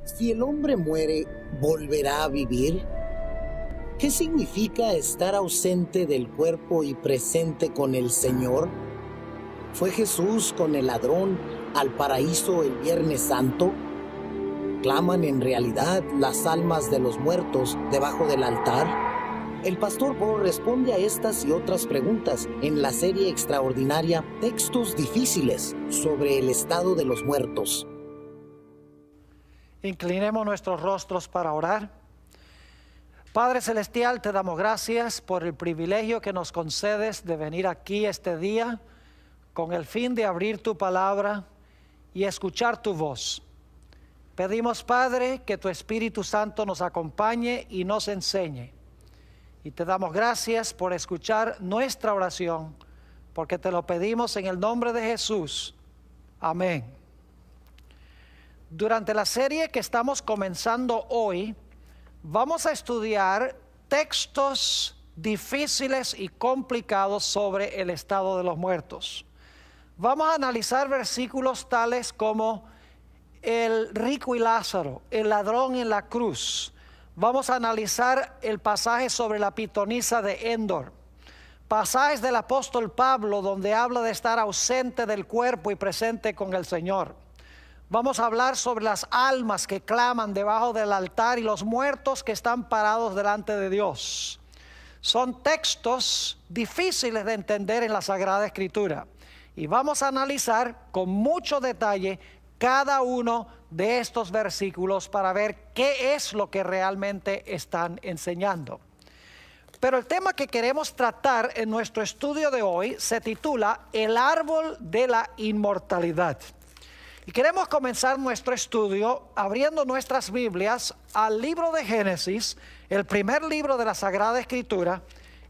Si el hombre muere, ¿volverá a vivir? ¿Qué significa estar ausente del cuerpo y presente con el Señor? ¿Fue Jesús con el ladrón al paraíso el Viernes Santo? ¿Claman en realidad las almas de los muertos debajo del altar? El pastor Bo responde a estas y otras preguntas en la serie extraordinaria Textos Difíciles sobre el estado de los muertos. Inclinemos nuestros rostros para orar. Padre Celestial, te damos gracias por el privilegio que nos concedes de venir aquí este día con el fin de abrir tu palabra y escuchar tu voz. Pedimos, Padre, que tu Espíritu Santo nos acompañe y nos enseñe. Y te damos gracias por escuchar nuestra oración, porque te lo pedimos en el nombre de Jesús. Amén. Durante la serie que estamos comenzando hoy, vamos a estudiar textos difíciles y complicados sobre el estado de los muertos. Vamos a analizar versículos tales como el rico y Lázaro, el ladrón en la cruz. Vamos a analizar el pasaje sobre la pitonisa de Endor, pasajes del apóstol Pablo donde habla de estar ausente del cuerpo y presente con el Señor. Vamos a hablar sobre las almas que claman debajo del altar y los muertos que están parados delante de Dios. Son textos difíciles de entender en la Sagrada Escritura. Y vamos a analizar con mucho detalle cada uno de estos versículos para ver qué es lo que realmente están enseñando. Pero el tema que queremos tratar en nuestro estudio de hoy se titula El árbol de la inmortalidad. Y queremos comenzar nuestro estudio abriendo nuestras Biblias al libro de Génesis, el primer libro de la Sagrada Escritura,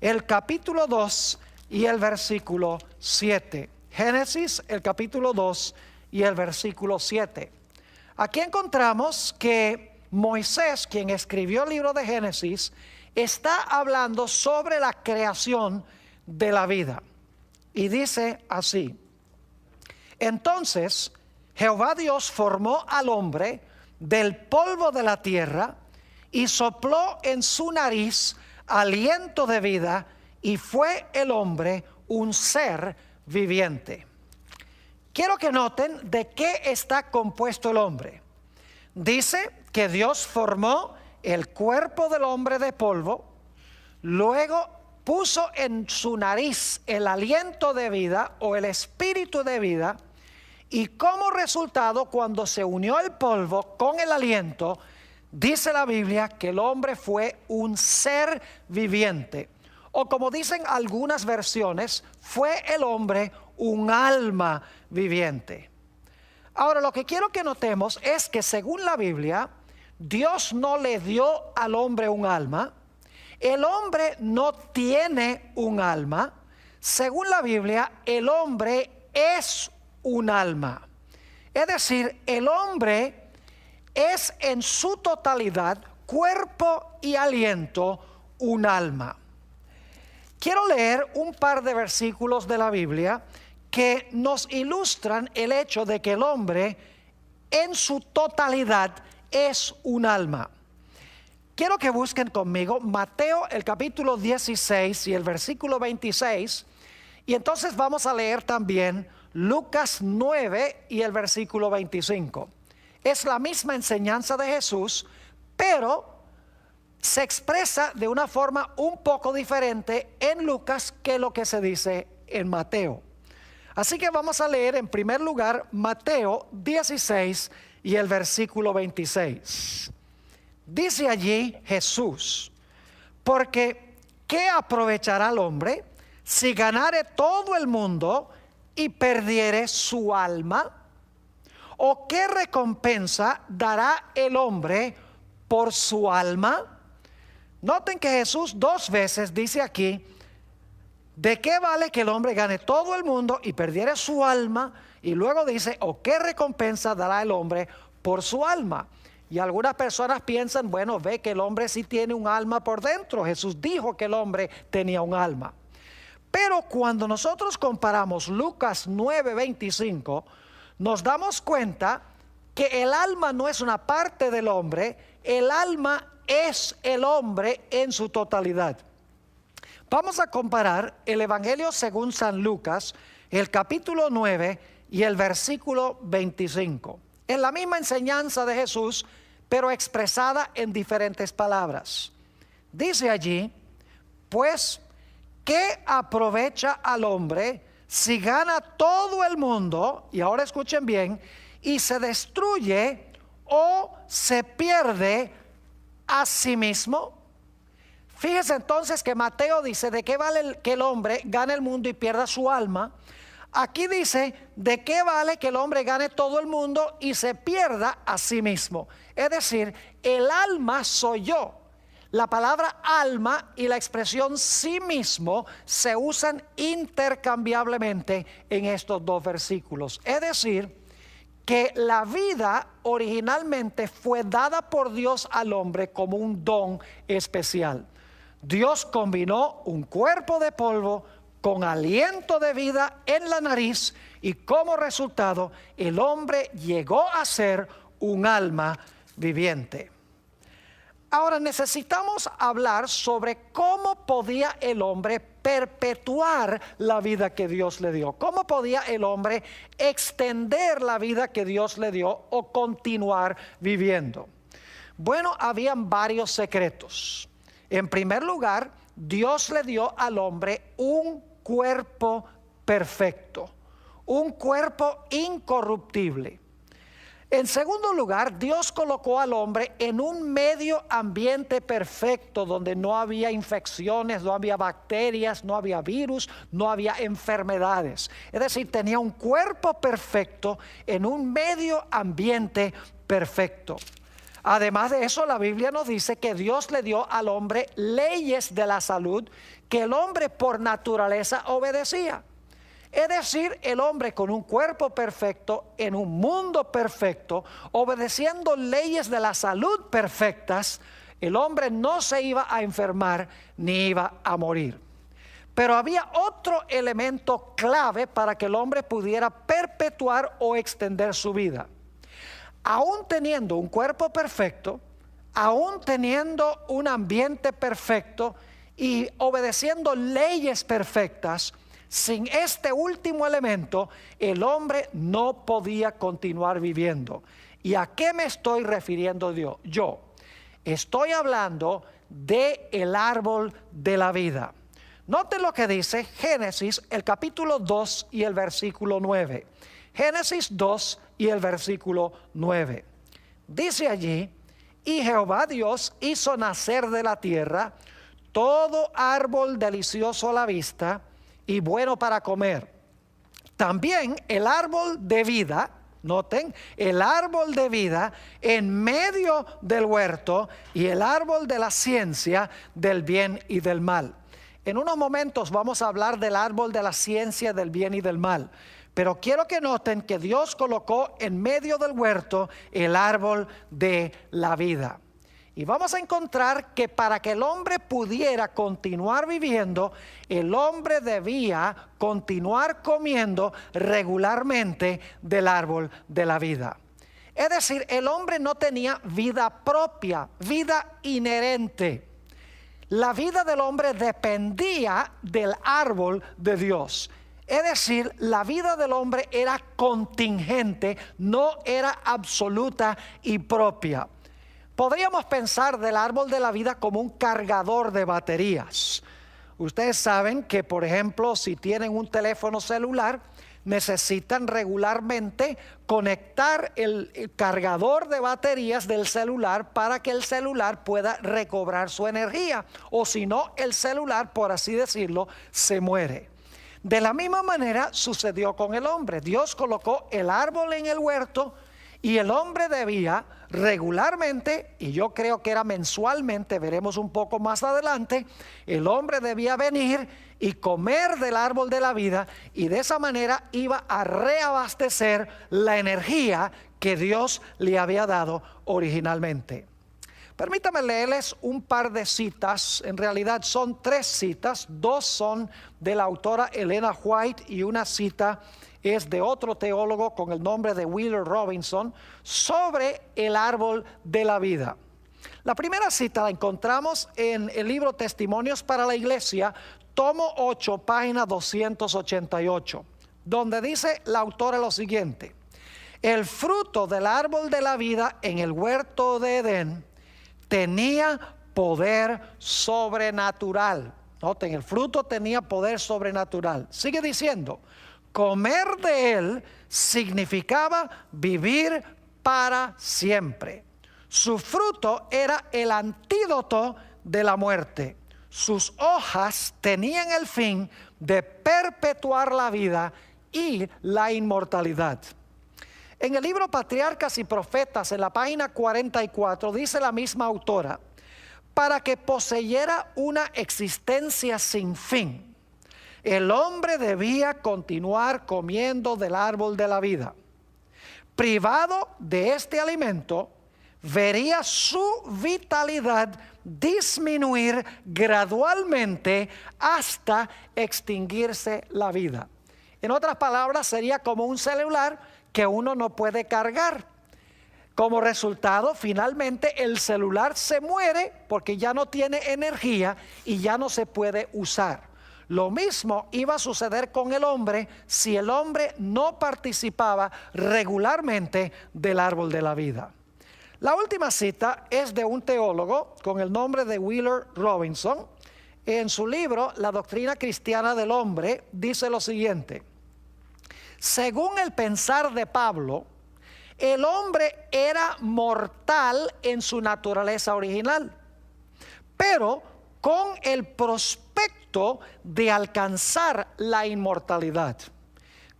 el capítulo 2 y el versículo 7. Génesis, el capítulo 2 y el versículo 7. Aquí encontramos que Moisés, quien escribió el libro de Génesis, está hablando sobre la creación de la vida. Y dice así: entonces Jehová Dios formó al hombre del polvo de la tierra y sopló en su nariz aliento de vida, y fue el hombre un ser viviente. Quiero que noten de qué está compuesto el hombre. Dice que Dios formó el cuerpo del hombre de polvo, luego puso en su nariz el aliento de vida o el espíritu de vida, y como resultado, cuando se unió el polvo con el aliento, dice la Biblia que el hombre fue un ser viviente. O como dicen algunas versiones, fue el hombre un alma viviente. Ahora, lo que quiero que notemos es que según la Biblia, Dios no le dio al hombre un alma. El hombre no tiene un alma. Según la Biblia, el hombre es un alma. Es decir, el hombre es en su totalidad, cuerpo y aliento, un alma. Quiero leer un par de versículos de la Biblia que nos ilustran el hecho de que el hombre en su totalidad es un alma. Quiero que busquen conmigo Mateo el capítulo 16 y el versículo 26, y entonces vamos a leer también Lucas 9 y el versículo 25. Es la misma enseñanza de Jesús, pero se expresa de una forma un poco diferente en Lucas que lo que se dice en Mateo. Así que vamos a leer en primer lugar Mateo 16 y el versículo 26. Dice allí Jesús: porque ¿qué aprovechará el hombre si ganare todo el mundo y perdiere su alma? ¿O qué recompensa dará el hombre por su alma? Noten que Jesús dos veces dice aquí: ¿de qué vale que el hombre gane todo el mundo y perdiere su alma? Y luego dice: ¿o qué recompensa dará el hombre por su alma? Y algunas personas piensan, bueno, ve que el hombre sí tiene un alma por dentro. Jesús dijo que el hombre tenía un alma. Pero cuando nosotros comparamos Lucas 9:25, nos damos cuenta que el alma no es una parte del hombre, el alma es el hombre en su totalidad. Vamos a comparar el Evangelio según San Lucas, el capítulo 9 y el versículo 25. Es la misma enseñanza de Jesús, pero expresada en diferentes palabras. Dice allí, pues, ¿qué aprovecha al hombre si gana todo el mundo? Y ahora escuchen bien, y se destruye o se pierde a sí mismo. Fíjense entonces que Mateo dice, ¿de qué vale que el hombre gane el mundo y pierda su alma? Aquí dice, ¿de qué vale que el hombre gane todo el mundo y se pierda a sí mismo? Es decir, el alma soy yo. La palabra alma y la expresión sí mismo se usan intercambiablemente en estos dos versículos. Es decir, que la vida originalmente fue dada por Dios al hombre como un don especial. Dios combinó un cuerpo de polvo con aliento de vida en la nariz y como resultado el hombre llegó a ser un alma viviente. Ahora necesitamos hablar sobre cómo podía el hombre perpetuar la vida que Dios le dio. ¿Cómo podía el hombre extender la vida que Dios le dio o continuar viviendo? Bueno, habían varios secretos. En primer lugar, Dios le dio al hombre un cuerpo perfecto, un cuerpo incorruptible. En segundo lugar, Dios colocó al hombre en un medio ambiente perfecto donde no había infecciones, no había bacterias, no había virus, no había enfermedades. Es decir, tenía un cuerpo perfecto en un medio ambiente perfecto. Además de eso, la Biblia nos dice que Dios le dio al hombre leyes de la salud que el hombre por naturaleza obedecía. Es decir, el hombre con un cuerpo perfecto, en un mundo perfecto, obedeciendo leyes de la salud perfectas, el hombre no se iba a enfermar ni iba a morir. Pero había otro elemento clave para que el hombre pudiera perpetuar o extender su vida. Aún teniendo un cuerpo perfecto, aún teniendo un ambiente perfecto y obedeciendo leyes perfectas, sin este último elemento, el hombre no podía continuar viviendo. ¿Y a qué me estoy refiriendo yo? Estoy hablando del árbol de la vida. Noten lo que dice Génesis, el capítulo 2 y el versículo 9. Génesis 2 y el versículo 9. Dice allí, y Jehová Dios hizo nacer de la tierra todo árbol delicioso a la vista y bueno para comer. También el árbol de vida, noten, el árbol de vida en medio del huerto y el árbol de la ciencia del bien y del mal. En unos momentos vamos a hablar del árbol de la ciencia del bien y del mal. Pero quiero que noten que Dios colocó en medio del huerto el árbol de la vida. Y vamos a encontrar que para que el hombre pudiera continuar viviendo, el hombre debía continuar comiendo regularmente del árbol de la vida. Es decir, el hombre no tenía vida propia, vida inherente. La vida del hombre dependía del árbol de Dios. Es decir, la vida del hombre era contingente, no era absoluta y propia. Podríamos pensar del árbol de la vida como un cargador de baterías. Ustedes saben que, por ejemplo, si tienen un teléfono celular, necesitan regularmente conectar el cargador de baterías del celular para que el celular pueda recobrar su energía. O si no, el celular, por así decirlo, se muere. De la misma manera sucedió con el hombre. Dios colocó el árbol en el huerto y el hombre debía regularmente, y yo creo que era mensualmente, veremos un poco más adelante, el hombre debía venir y comer del árbol de la vida y de esa manera iba a reabastecer la energía que Dios le había dado originalmente. Permítame leerles un par de citas. En realidad son 3 citas. 2 son de la autora Elena White y una cita es de otro teólogo con el nombre de Wheeler Robinson sobre el árbol de la vida. La primera cita la encontramos en el libro Testimonios para la Iglesia, tomo 8, página 288, donde dice la autora lo siguiente: el fruto del árbol de la vida en el huerto de Edén tenía poder sobrenatural. Noten, el fruto tenía poder sobrenatural. Sigue diciendo, comer de él significaba vivir para siempre. Su fruto era el antídoto de la muerte. Sus hojas tenían el fin de perpetuar la vida y la inmortalidad. En el libro Patriarcas y Profetas, en la página 44, dice la misma autora: para que poseyera una existencia sin fin, el hombre debía continuar comiendo del árbol de la vida. Privado de este alimento, vería su vitalidad disminuir gradualmente hasta extinguirse la vida. En otras palabras, sería como un celular que uno no puede cargar. Como resultado, finalmente el celular se muere porque ya no tiene energía y ya no se puede usar. Lo mismo iba a suceder con el hombre si el hombre no participaba regularmente del árbol de la vida. La última cita es de un teólogo con el nombre de Wheeler Robinson. En su libro La doctrina cristiana del hombre dice lo siguiente: según el pensar de Pablo, el hombre era mortal en su naturaleza original, pero con el prospecto de alcanzar la inmortalidad.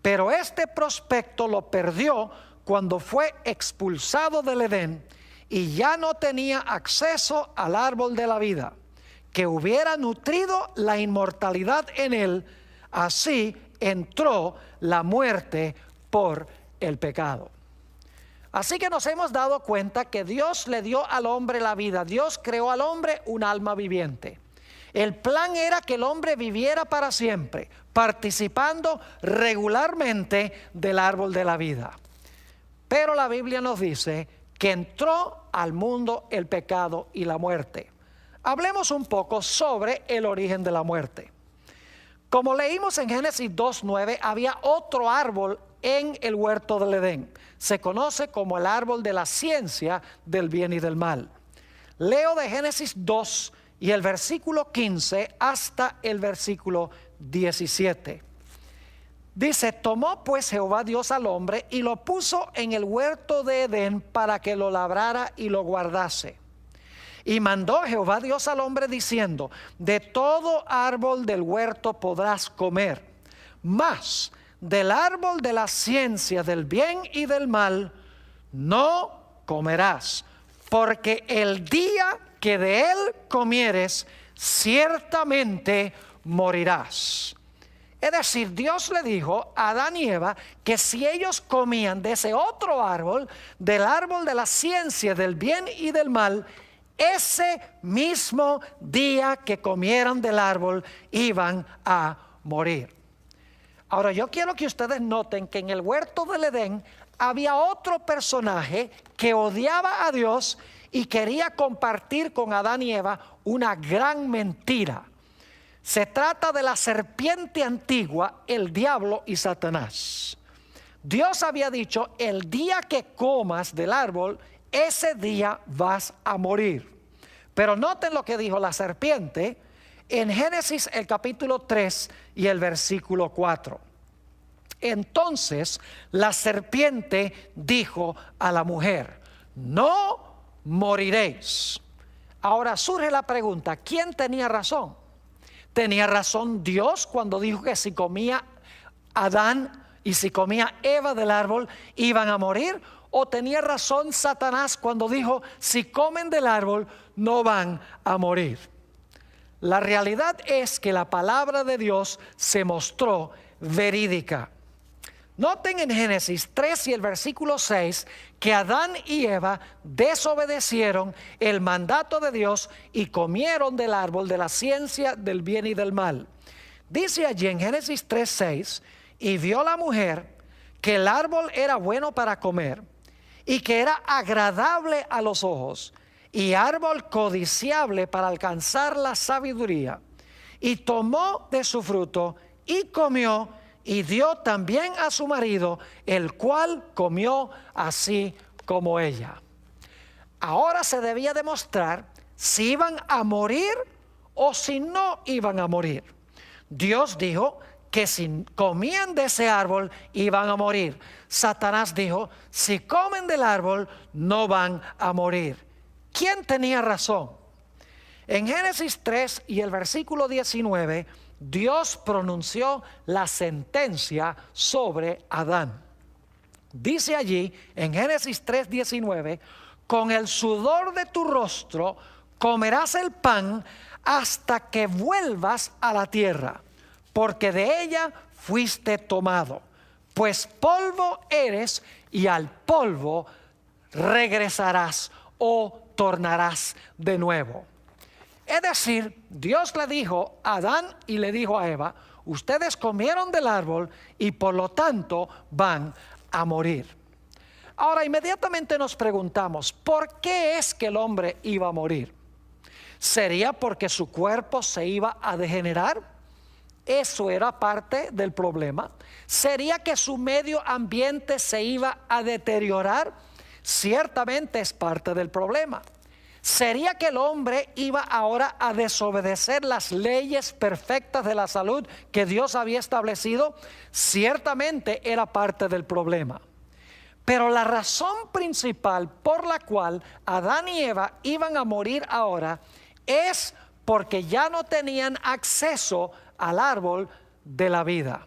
Pero este prospecto lo perdió cuando fue expulsado del Edén y ya no tenía acceso al árbol de la vida, que hubiera nutrido la inmortalidad en él. Así entró la muerte por el pecado. Así que nos hemos dado cuenta que Dios le dio al hombre la vida. Dios creó al hombre un alma viviente. El plan era que el hombre viviera para siempre, participando regularmente del árbol de la vida. Pero la Biblia nos dice que entró al mundo el pecado y la muerte. Hablemos un poco sobre el origen de la muerte. Como leímos en Génesis 2:9, había otro árbol en el huerto del Edén. Se conoce como el árbol de la ciencia del bien y del mal. Leo de Génesis 2 y el versículo 15 hasta el versículo 17. Dice: tomó pues Jehová Dios al hombre y lo puso en el huerto de Edén para que lo labrara y lo guardase. Y mandó Jehová Dios al hombre diciendo: de todo árbol del huerto podrás comer, mas del árbol de la ciencia del bien y del mal no comerás, porque el día que de él comieres, ciertamente morirás. Es decir, Dios le dijo a Adán y Eva que si ellos comían de ese otro árbol, del árbol de la ciencia del bien y del mal, ese mismo día que comieran del árbol iban a morir. Ahora yo quiero que ustedes noten que en el huerto del Edén había otro personaje que odiaba a Dios y quería compartir con Adán y Eva una gran mentira. Se trata de la serpiente antigua, el diablo y Satanás. Dios había dicho: el día que comas del árbol, ese día vas a morir. Pero noten lo que dijo la serpiente en Génesis el capítulo 3 y el versículo 4. Entonces la serpiente dijo a la mujer: no moriréis. Ahora surge la pregunta: ¿quién tenía razón? ¿Tenía razón Dios cuando dijo que si comía Adán y si comía Eva del árbol iban a morir? ¿O tenía razón Satanás cuando dijo: si comen del árbol no van a morir? La realidad es que la palabra de Dios se mostró verídica. Noten en Génesis 3 y el versículo 6 que Adán y Eva desobedecieron el mandato de Dios y comieron del árbol de la ciencia del bien y del mal. Dice allí en Génesis 3:6, y vio la mujer que el árbol era bueno para comer y que era agradable a los ojos y árbol codiciable para alcanzar la sabiduría, y tomó de su fruto y comió, y dio también a su marido, el cual comió así como ella. Ahora se debía demostrar si iban a morir o si no iban a morir. Dios dijo que si comían de ese árbol iban a morir. Satanás dijo, si comen del árbol no van a morir. ¿Quién tenía razón? En Génesis 3 y el versículo 19, Dios pronunció la sentencia sobre Adán. Dice allí en Génesis 3:19, con el sudor de tu rostro comerás el pan hasta que vuelvas a la tierra, porque de ella fuiste tomado, pues polvo eres y al polvo regresarás o tornarás de nuevo. Es decir, Dios le dijo a Adán y le dijo a Eva, ustedes comieron del árbol y por lo tanto van a morir. Ahora inmediatamente nos preguntamos, ¿por qué es que el hombre iba a morir? ¿Sería porque su cuerpo se iba a degenerar? Eso era parte del problema. ¿Sería que su medio ambiente se iba a deteriorar? Ciertamente es parte del problema. ¿Sería que el hombre iba ahora a desobedecer las leyes perfectas de la salud que Dios había establecido? Ciertamente era parte del problema. Pero la razón principal por la cual Adán y Eva iban a morir ahora es porque ya no tenían acceso al árbol de la vida.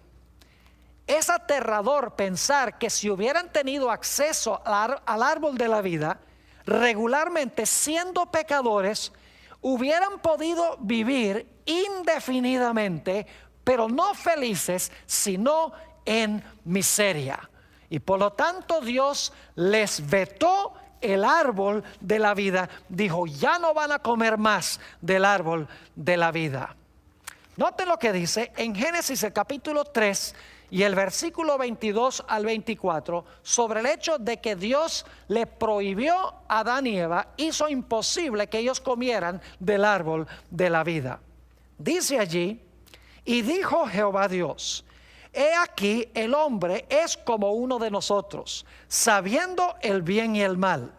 Es aterrador pensar que si hubieran tenido acceso al árbol de la vida, regularmente siendo pecadores, hubieran podido vivir indefinidamente, pero no felices, sino en miseria. Y por lo tanto Dios les vetó el árbol de la vida. Dijo, ya no van a comer más del árbol de la vida. Noten lo que dice en Génesis el capítulo 3 y el versículo 22 al 24 sobre el hecho de que Dios le prohibió a Adán y Eva, hizo imposible que ellos comieran del árbol de la vida. Dice allí, y dijo Jehová Dios, he aquí el hombre es como uno de nosotros, sabiendo el bien y el mal.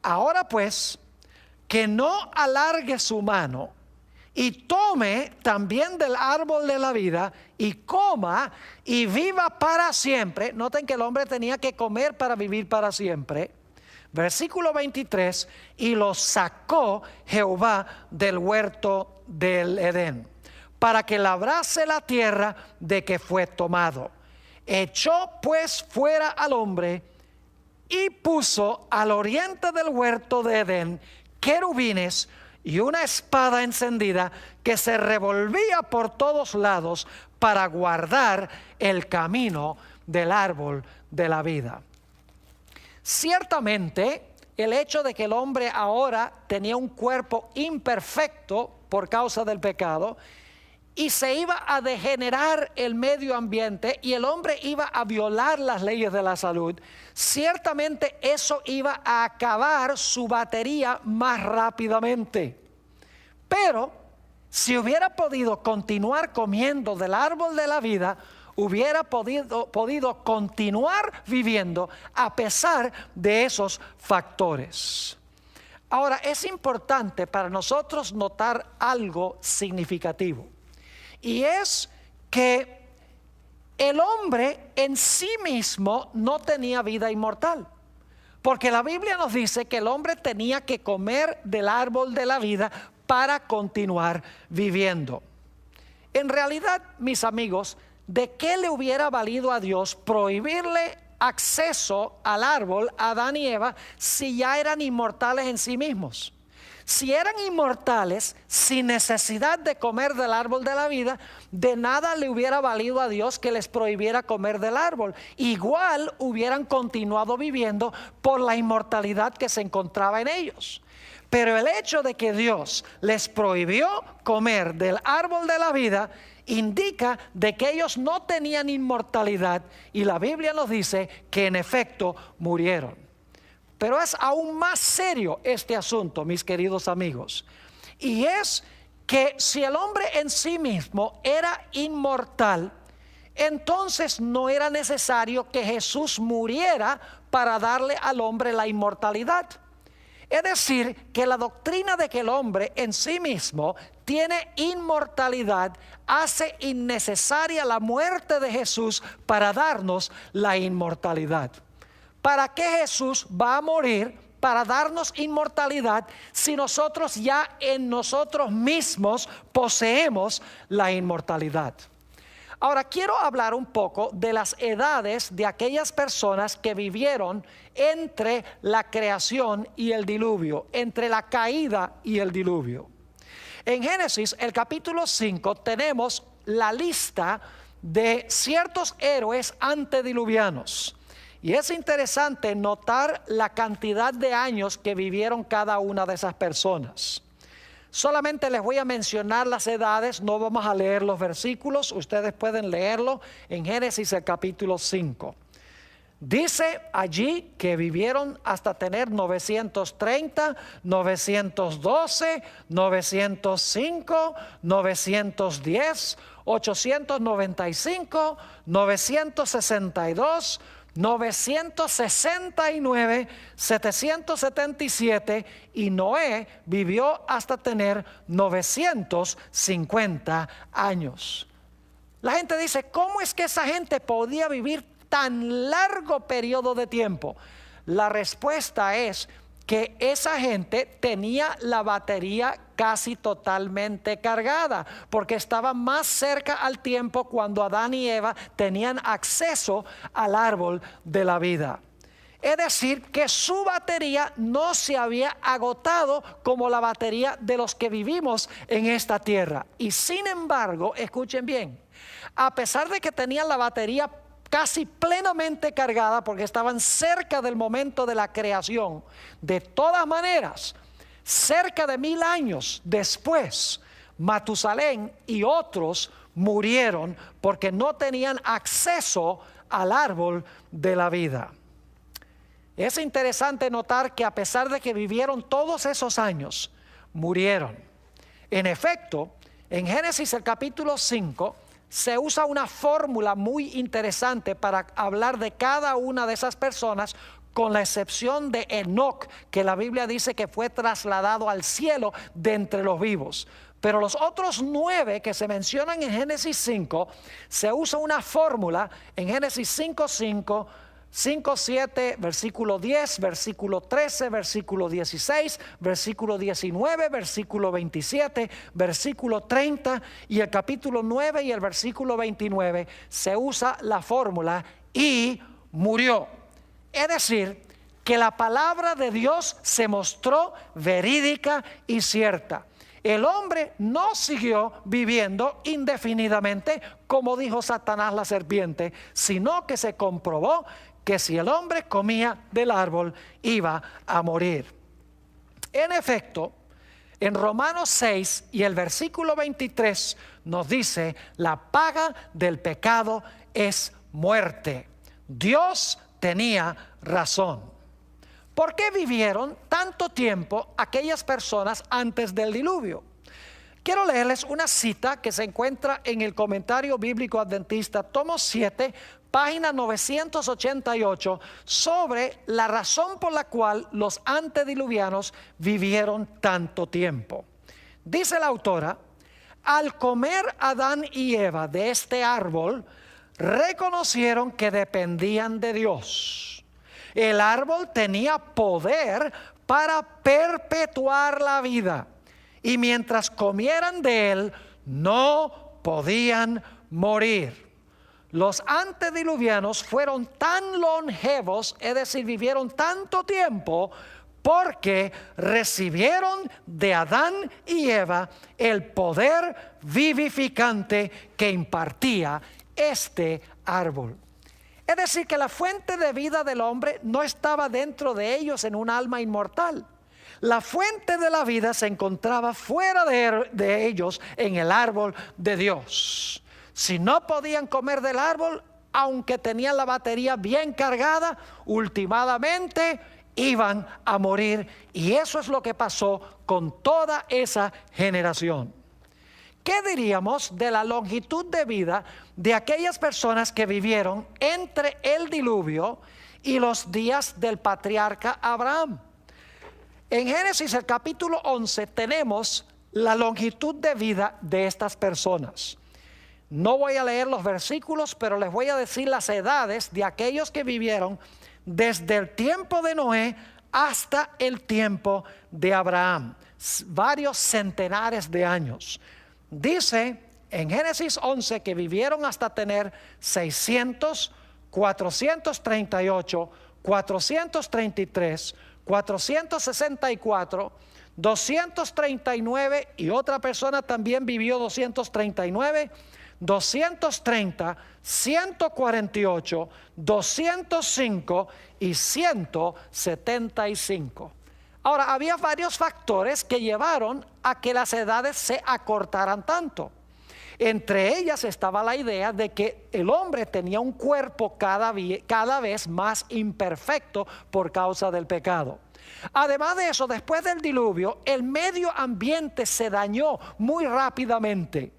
Ahora pues, que no alargue su mano y tome también del árbol de la vida y coma y viva para siempre. Noten que el hombre tenía que comer para vivir para siempre. Versículo 23, y lo sacó Jehová del huerto del Edén, para que labrase la tierra de que fue tomado. Echó pues fuera al hombre y puso al oriente del huerto de Edén querubines y una espada encendida que se revolvía por todos lados para guardar el camino del árbol de la vida. Ciertamente, el hecho de que el hombre ahora tenía un cuerpo imperfecto por causa del pecado y se iba a degenerar el medio ambiente y el hombre iba a violar las leyes de la salud, ciertamente eso iba a acabar su batería más rápidamente. Pero si hubiera podido continuar comiendo del árbol de la vida, hubiera podido continuar viviendo a pesar de esos factores. Ahora, es importante para nosotros notar algo significativo. Y es que el hombre en sí mismo no tenía vida inmortal. Porque la Biblia nos dice que el hombre tenía que comer del árbol de la vida para continuar viviendo. En realidad, mis amigos, ¿de qué le hubiera valido a Dios prohibirle acceso al árbol a Adán y Eva si ya eran inmortales en sí mismos? Si eran inmortales, sin necesidad de comer del árbol de la vida, de nada le hubiera valido a Dios que les prohibiera comer del árbol. Igual hubieran continuado viviendo por la inmortalidad que se encontraba en ellos. Pero el hecho de que Dios les prohibió comer del árbol de la vida indica de que ellos no tenían inmortalidad, y la Biblia nos dice que en efecto murieron. Pero es aún más serio este asunto, mis queridos amigos, y es que si el hombre en sí mismo era inmortal, entonces no era necesario que Jesús muriera para darle al hombre la inmortalidad. Es decir, que la doctrina de que el hombre en sí mismo tiene inmortalidad hace innecesaria la muerte de Jesús para darnos la inmortalidad. ¿Para qué Jesús va a morir para darnos inmortalidad si nosotros ya en nosotros mismos poseemos la inmortalidad? Ahora quiero hablar un poco de las edades de aquellas personas que vivieron entre la creación y el diluvio, entre la caída y el diluvio. En Génesis, el capítulo 5, tenemos la lista de ciertos héroes antediluvianos. Y es interesante notar la cantidad de años que vivieron cada una de esas personas. Solamente les voy a mencionar las edades, no vamos a leer los versículos, ustedes pueden leerlo en Génesis el capítulo 5. Dice allí que vivieron hasta tener 930, 912, 905, 910, 895, 962, 969, 777, y Noé vivió hasta tener 950 años. La gente dice, ¿cómo es que esa gente podía vivir tan largo periodo de tiempo? La respuesta es que esa gente tenía la batería casi totalmente cargada, porque estaba más cerca al tiempo cuando Adán y Eva tenían acceso al árbol de la vida. Es decir, que su batería no se había agotado como la batería de los que vivimos en esta tierra. Y sin embargo, escuchen bien, a pesar de que tenían la batería casi plenamente cargada porque estaban cerca del momento de la creación, de todas maneras, cerca de 1000 años después, Matusalén y otros murieron porque no tenían acceso al árbol de la vida. Es interesante notar que a pesar de que vivieron todos esos años, murieron. En efecto, en Génesis el capítulo 5, se usa una fórmula muy interesante para hablar de cada una de esas personas, con la excepción de Enoc, que la Biblia dice que fue trasladado al cielo de entre los vivos. Pero los otros 9 que se mencionan en Génesis 5, se usa una fórmula en Génesis 5:5, 5:7, versículo 10, versículo 13, versículo 16, versículo 19, versículo 27, versículo 30, y el capítulo 9 y el versículo 29 se usa la fórmula y murió. Es decir, que la palabra de Dios se mostró verídica y cierta. El hombre no siguió viviendo indefinidamente, como dijo Satanás la serpiente, sino que se comprobó que si el hombre comía del árbol iba a morir. En efecto, en Romanos 6 y el versículo 23 nos dice: la paga del pecado es muerte. Dios tenía razón. ¿Por qué vivieron tanto tiempo aquellas personas antes del diluvio? Quiero leerles una cita que se encuentra en el Comentario Bíblico Adventista, tomo 7, página 988, sobre la razón por la cual los antediluvianos vivieron tanto tiempo. Dice la autora: al comer Adán y Eva de este árbol, reconocieron que dependían de Dios. El árbol tenía poder para perpetuar la vida, y mientras comieran de él, no podían morir. Los antediluvianos fueron tan longevos, es decir, vivieron tanto tiempo, porque recibieron de Adán y Eva el poder vivificante que impartía este árbol. Es decir, que la fuente de vida del hombre no estaba dentro de ellos en un alma inmortal. La fuente de la vida se encontraba fuera de ellos en el árbol de Dios. Si no podían comer del árbol, aunque tenían la batería bien cargada, últimamente iban a morir. Y eso es lo que pasó con toda esa generación. ¿Qué diríamos de la longitud de vida de aquellas personas que vivieron entre el diluvio y los días del patriarca Abraham? En Génesis el capítulo 11 tenemos la longitud de vida de estas personas. No voy a leer los versículos, pero les voy a decir las edades de aquellos que vivieron desde el tiempo de Noé hasta el tiempo de Abraham. Varios centenares de años. Dice en Génesis 11 que vivieron hasta tener 600, 438, 433, 464, 239 y otra persona también vivió 239, 230, 148, 205 y 175. Ahora, había varios factores que llevaron a que las edades se acortaran tanto. Entre ellas estaba la idea de que el hombre tenía un cuerpo cada vez más imperfecto por causa del pecado. Además de eso, después del diluvio, el medio ambiente se dañó muy rápidamente.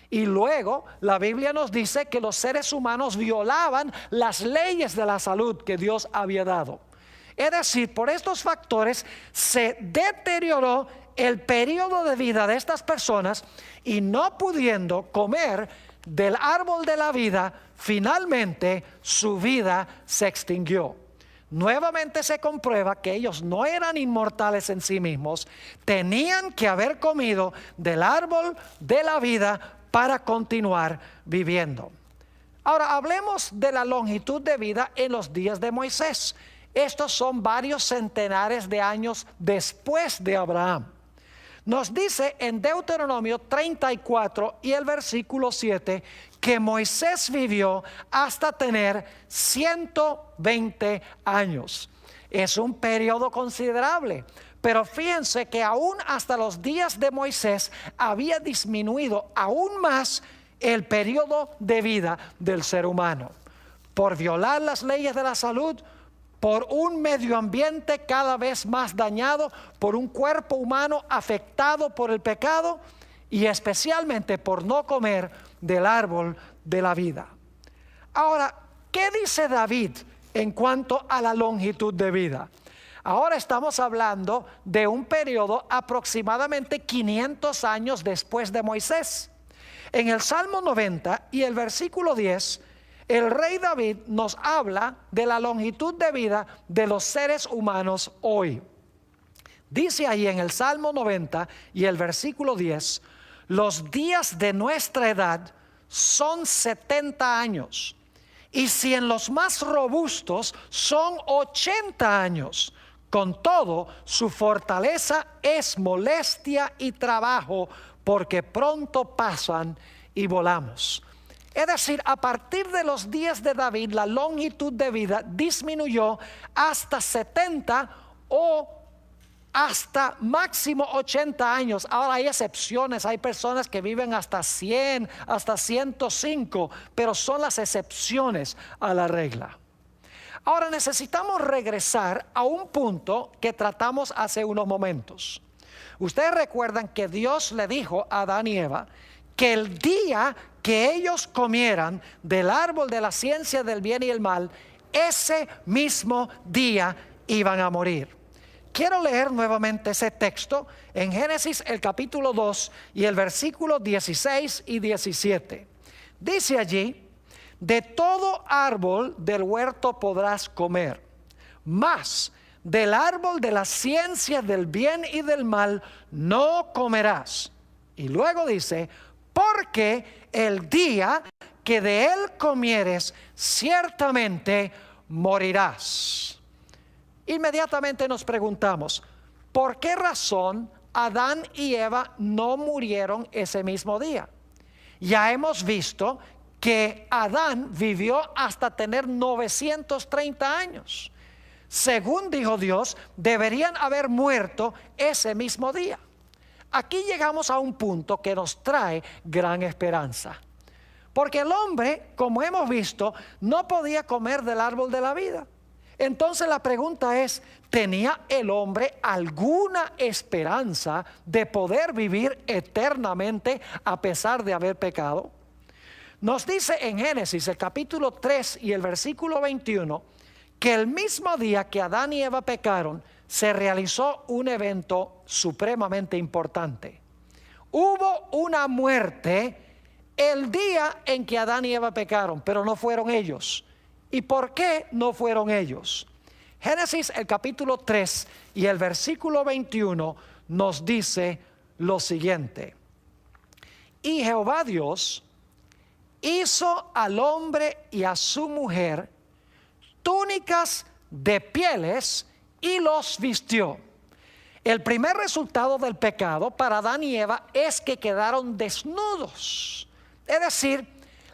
Y luego la Biblia nos dice que los seres humanos violaban las leyes de la salud que Dios había dado. Es decir, por estos factores se deterioró el periodo de vida de estas personas y no pudiendo comer del árbol de la vida, finalmente su vida se extinguió. Nuevamente se comprueba que ellos no eran inmortales en sí mismos, tenían que haber comido del árbol de la vida para continuar viviendo. Ahora hablemos de la longitud de vida en los días de Moisés. Estos son varios centenares de años después de Abraham. Nos dice en Deuteronomio 34 y el versículo 7 que Moisés vivió hasta tener 120 años. Es un periodo considerable, pero fíjense que aún hasta los días de Moisés había disminuido aún más el periodo de vida del ser humano. Por violar las leyes de la salud, por un medio ambiente cada vez más dañado, por un cuerpo humano afectado por el pecado y especialmente por no comer del árbol de la vida. Ahora, ¿qué dice David en cuanto a la longitud de vida? Ahora estamos hablando de un periodo aproximadamente 500 años después de Moisés. En el Salmo 90 y el versículo 10, el rey David nos habla de la longitud de vida de los seres humanos hoy. Dice ahí en el Salmo 90 y el versículo 10, los días de nuestra edad son 70 años, y si en los más robustos son 80 años, con todo su fortaleza es molestia y trabajo, porque pronto pasan y volamos. Es decir, a partir de los días de David, la longitud de vida disminuyó hasta 70 o hasta máximo 80 años. Ahora hay excepciones, hay personas que viven hasta 100, hasta 105, pero son las excepciones a la regla. Ahora necesitamos regresar a un punto que tratamos hace unos momentos. Ustedes recuerdan que Dios le dijo a Adán y Eva que el día que ellos comieran del árbol de la ciencia del bien y el mal, ese mismo día iban a morir. Quiero leer nuevamente ese texto en Génesis el capítulo 2 y el versículo 16 y 17. Dice allí: de todo árbol del huerto podrás comer, mas del árbol de la ciencia del bien y del mal no comerás. Y luego dice: porque el día que de él comieres, ciertamente morirás. inmediatamente nos preguntamos, ¿por qué razón Adán y Eva no murieron ese mismo día? Ya hemos visto que Adán vivió hasta tener 930 años. Según dijo Dios, deberían haber muerto ese mismo día. Aquí llegamos a un punto que nos trae gran esperanza. Porque el hombre, como hemos visto, no podía comer del árbol de la vida. Entonces la pregunta es, ¿tenía el hombre alguna esperanza de poder vivir eternamente a pesar de haber pecado? Nos dice en Génesis el capítulo 3 y el versículo 21 que el mismo día que Adán y Eva pecaron se realizó un evento supremamente importante. Hubo una muerte el día en que Adán y Eva pecaron, pero no fueron ellos. ¿Y por qué no fueron ellos? Génesis el capítulo 3 y el versículo 21 nos dice lo siguiente: y Jehová Dios hizo al hombre y a su mujer túnicas de pieles y los vistió. El primer resultado del pecado para Adán y Eva es que quedaron desnudos. Es decir,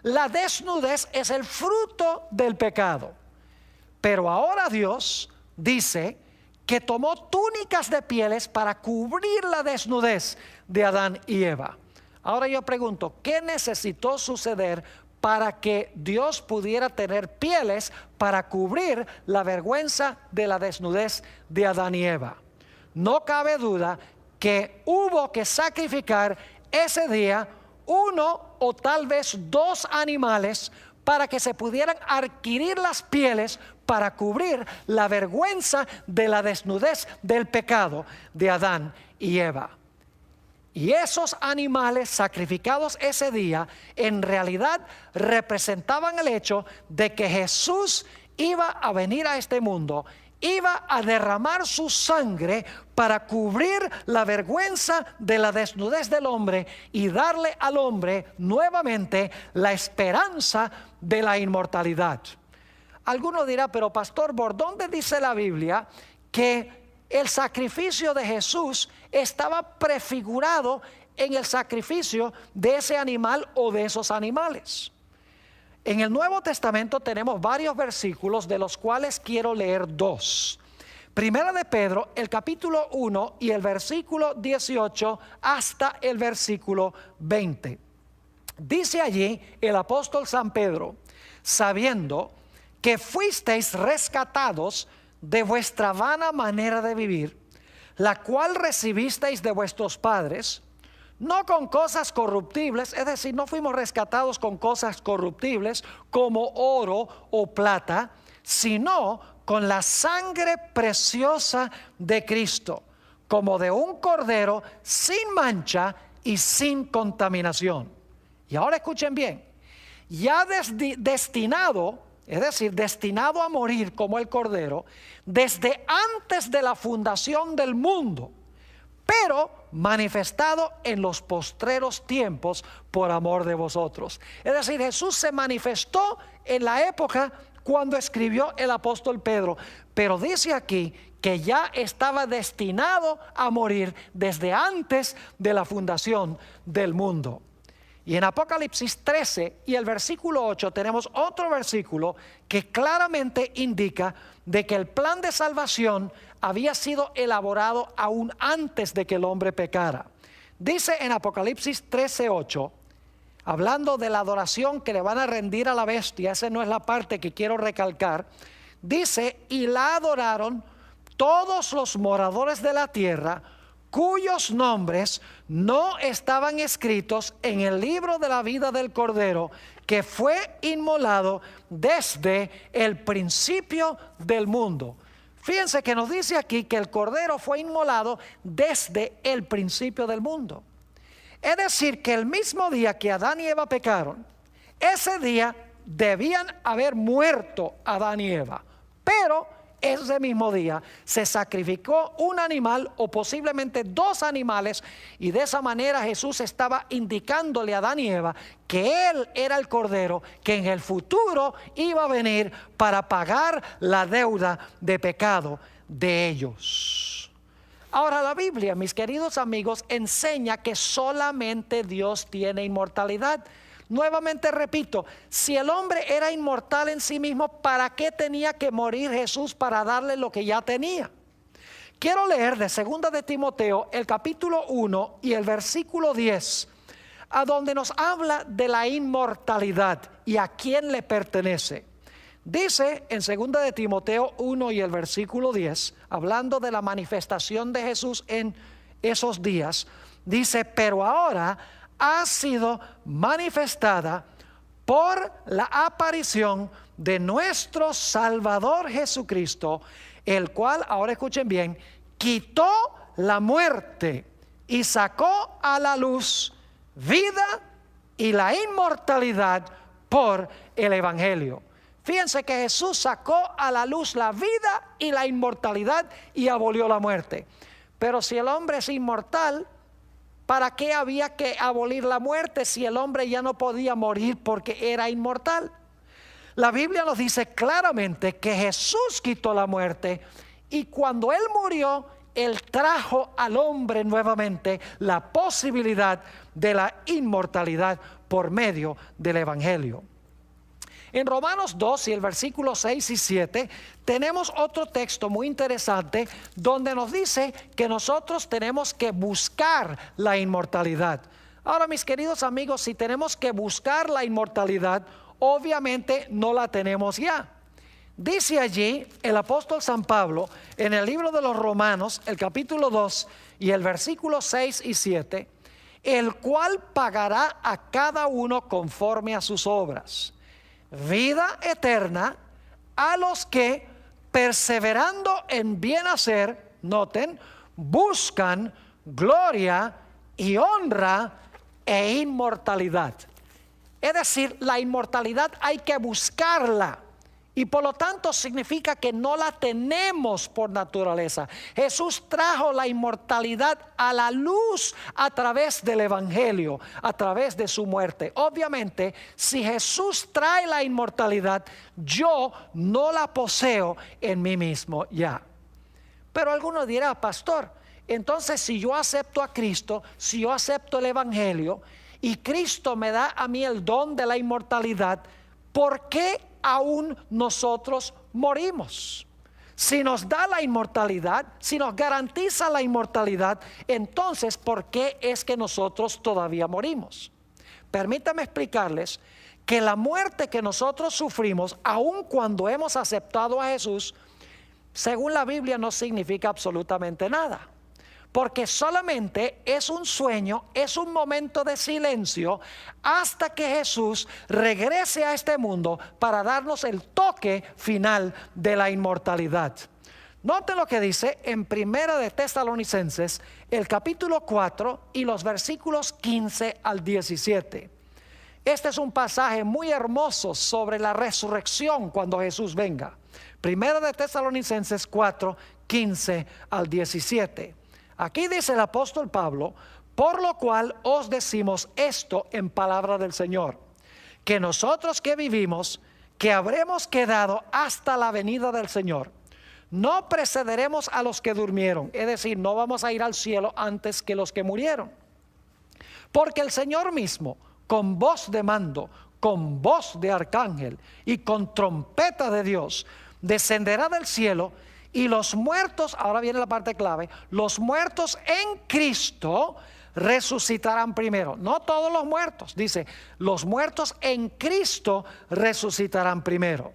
la desnudez es el fruto del pecado. Pero ahora Dios dice que tomó túnicas de pieles para cubrir la desnudez de Adán y Eva. Ahora yo pregunto, ¿qué necesitó suceder para que Dios pudiera tener pieles para cubrir la vergüenza de la desnudez de Adán y Eva? No cabe duda que hubo que sacrificar ese día uno o tal vez dos animales para que se pudieran adquirir las pieles para cubrir la vergüenza de la desnudez del pecado de Adán y Eva. Y esos animales sacrificados ese día en realidad representaban el hecho de que Jesús iba a venir a este mundo, iba a derramar su sangre para cubrir la vergüenza de la desnudez del hombre y darle al hombre nuevamente la esperanza de la inmortalidad. Alguno dirá, pero pastor, ¿por dónde dice la Biblia que el sacrificio de Jesús estaba prefigurado en el sacrificio de ese animal o de esos animales? En el Nuevo Testamento tenemos varios versículos de los cuales quiero leer dos. Primera de Pedro, el capítulo 1 y el versículo 18 hasta el versículo 20. Dice allí el apóstol San Pedro, sabiendo que fuisteis rescatados de vuestra vana manera de vivir, la cual recibisteis de vuestros padres, no con cosas corruptibles, es decir, no fuimos rescatados con cosas corruptibles como oro o plata, sino con la sangre preciosa de Cristo, como de un cordero sin mancha y sin contaminación. Y ahora escuchen bien, ya destinado, es decir, destinado a morir como el cordero, desde antes de la fundación del mundo, pero manifestado en los postreros tiempos por amor de vosotros. Es decir, Jesús se manifestó en la época cuando escribió el apóstol Pedro, pero dice aquí que ya estaba destinado a morir desde antes de la fundación del mundo. Y en Apocalipsis 13 y el versículo 8 tenemos otro versículo que claramente indica de que el plan de salvación había sido elaborado aún antes de que el hombre pecara. Dice en Apocalipsis 13:8, hablando de la adoración que le van a rendir a la bestia, esa no es la parte que quiero recalcar, dice, y la adoraron todos los moradores de la tierra, cuyos nombres no estaban escritos en el libro de la vida del Cordero, que fue inmolado desde el principio del mundo. Fíjense que nos dice aquí que el Cordero fue inmolado desde el principio del mundo. Es decir, que el mismo día que Adán y Eva pecaron, ese día debían haber muerto Adán y Eva, pero ese mismo día se sacrificó un animal o posiblemente dos animales, y de esa manera Jesús estaba indicándole a Adán y Eva que Él era el Cordero que en el futuro iba a venir para pagar la deuda de pecado de ellos. Ahora, la Biblia, mis queridos amigos, enseña que solamente Dios tiene inmortalidad. Nuevamente repito, si el hombre era inmortal en sí mismo, ¿para qué tenía que morir Jesús para darle lo que ya tenía? Quiero leer de 2 de Timoteo el capítulo 1 y el versículo 10, a donde nos habla de la inmortalidad y a quién le pertenece. Dice en 2 de Timoteo 1 y el versículo 10, hablando de la manifestación de Jesús en esos días, dice: pero ahora ha sido manifestada por la aparición de nuestro Salvador Jesucristo, el cual, ahora escuchen bien, quitó la muerte y sacó a la luz vida y la inmortalidad por el Evangelio. Fíjense que Jesús sacó a la luz la vida y la inmortalidad y abolió la muerte. Pero si el hombre es inmortal, ¿para qué había que abolir la muerte si el hombre ya no podía morir porque era inmortal? La Biblia nos dice claramente que Jesús quitó la muerte y cuando Él murió, Él trajo al hombre nuevamente la posibilidad de la inmortalidad por medio del Evangelio. En Romanos 2 y el versículo 6 y 7 tenemos otro texto muy interesante donde nos dice que nosotros tenemos que buscar la inmortalidad. Ahora, mis queridos amigos, si tenemos que buscar la inmortalidad, obviamente no la tenemos ya. Dice allí el apóstol San Pablo en el libro de los Romanos, el capítulo 2 y el versículo 6 y 7, el cual pagará a cada uno conforme a sus obras. Vida eterna a los que, perseverando en bien hacer, noten, buscan gloria y honra e inmortalidad. Es decir, la inmortalidad hay que buscarla y por lo tanto significa que no la tenemos por naturaleza. Jesús trajo la inmortalidad a la luz a través del Evangelio, a través de su muerte. Obviamente, si Jesús trae la inmortalidad, yo no la poseo en mí mismo ya. Pero alguno dirá: pastor, entonces si yo acepto a Cristo, si yo acepto el Evangelio y Cristo me da a mí el don de la inmortalidad, ¿por qué aún nosotros morimos? Si nos da la inmortalidad, si nos garantiza la inmortalidad, entonces ¿por qué es que nosotros todavía morimos? Permítame explicarles que la muerte que nosotros sufrimos, aun cuando hemos aceptado a Jesús, según la Biblia no significa absolutamente nada. Porque solamente es un sueño, es un momento de silencio hasta que Jesús regrese a este mundo para darnos el toque final de la inmortalidad. Noten lo que dice en 1 de Tesalonicenses, el capítulo 4 y los versículos 15 al 17. Este es un pasaje muy hermoso sobre la resurrección cuando Jesús venga. 1 de Tesalonicenses 4, 15 al 17. Aquí dice el apóstol Pablo: por lo cual os decimos esto en palabra del Señor, que nosotros que vivimos, que habremos quedado hasta la venida del Señor, no precederemos a los que durmieron, es decir, no vamos a ir al cielo antes que los que murieron. Porque el Señor mismo, con voz de mando, con voz de arcángel y con trompeta de Dios, descenderá del cielo. Y los muertos, ahora viene la parte clave, los muertos en Cristo resucitarán primero. No todos los muertos, dice, los muertos en Cristo resucitarán primero.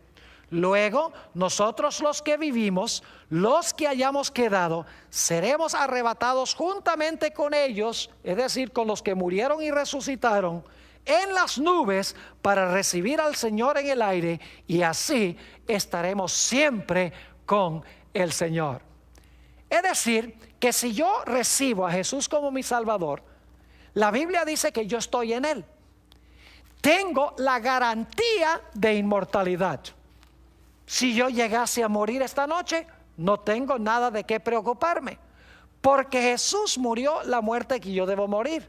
Luego, nosotros los que vivimos, los que hayamos quedado, seremos arrebatados juntamente con ellos, es decir, con los que murieron y resucitaron, en las nubes para recibir al Señor en el aire, y así estaremos siempre con el Señor. Es decir, que si yo recibo a Jesús como mi Salvador, la Biblia dice que yo estoy en Él. Tengo la garantía de inmortalidad. Si yo llegase a morir esta noche, no tengo nada de qué preocuparme, porque Jesús murió la muerte que yo debo morir.